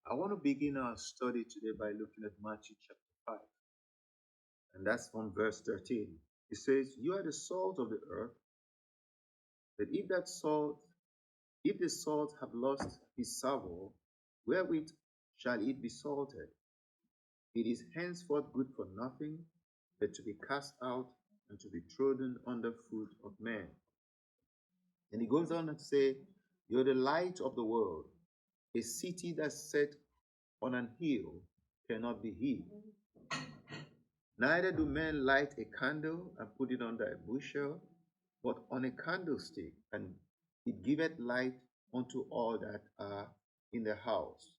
I want to begin our study today by looking at Matthew chapter 5, and that's from verse 13. It says, "You are the salt of the earth, but if the salt have lost his savour, wherewith shall it be salted? It is henceforth good for nothing, but to be cast out and to be trodden under foot of men." And he goes on to say, "You're the light of the world. A city that's set on an hill cannot be hid. Neither do men light a candle and put it under a bushel, but on a candlestick, and it giveth light unto all that are in the house.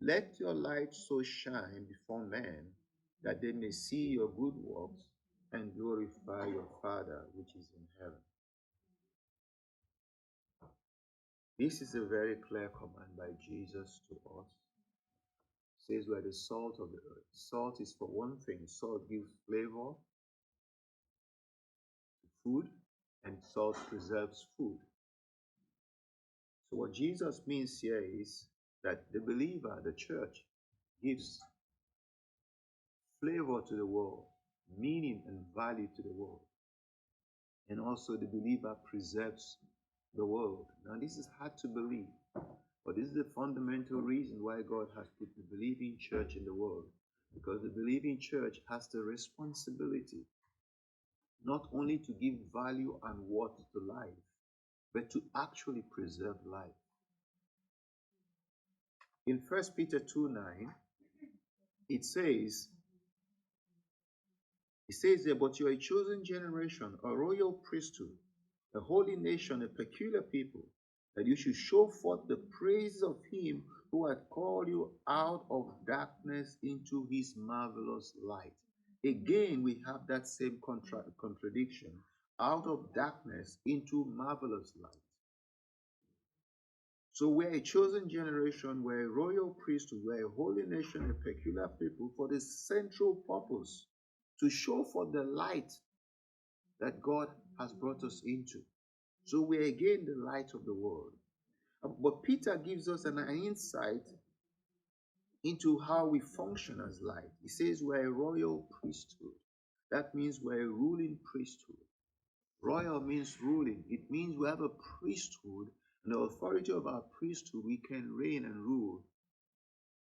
Let your light so shine before men that they may see your good works and glorify your Father which is in heaven." This is a very clear command by Jesus to us. It says we are the salt of the earth. Salt is for one thing. Salt gives flavor to food, and salt preserves food. So what Jesus means here is that the believer, the church, gives flavor to the world, meaning and value to the world. And also the believer preserves the world. Now this is hard to believe, but this is the fundamental reason why God has put the believing church in the world. Because the believing church has the responsibility not only to give value and worth to life, but to actually preserve life. In 1 Peter 2:9, it says there, "But you are a chosen generation, a royal priesthood, a holy nation, a peculiar people, that you should show forth the praise of him who hath called you out of darkness into his marvelous light." Again, we have that same contradiction. Out of darkness into marvelous light. So we're a chosen generation, we're a royal priesthood, we're a holy nation, a peculiar people, for the central purpose to show forth the light that God has brought us into. So we're again the light of the world. But Peter gives us an insight into how we function as light. He says we're a royal priesthood. That means we're a ruling priesthood. Royal means ruling. It means we have a priesthood, and the authority of our priesthood, we can reign and rule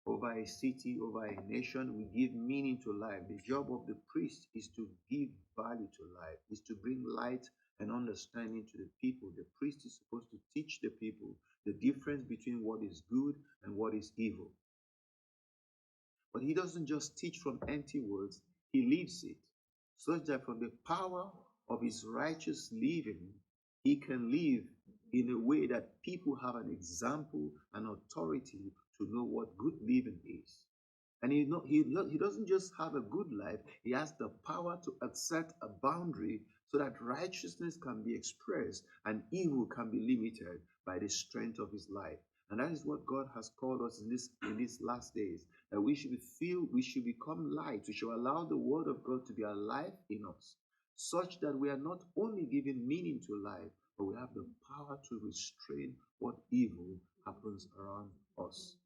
over a city, over a nation. We give meaning to life. The job of the priest is to give value to life, is to bring light and understanding to the people. The priest is supposed to teach the people the difference between what is good and what is evil. But he doesn't just teach from empty words, he lives it, such that from the power of his righteous living, he can live in a way that people have an example and authority to know what good living is. And he doesn't just have a good life, he has the power to set a boundary so that righteousness can be expressed and evil can be limited by the strength of his life. And that is what God has called us in these last days, that we should become light. We should allow the word of God to be alive in us, such that we are not only giving meaning to life, but we have the power to restrain what evil happens around us.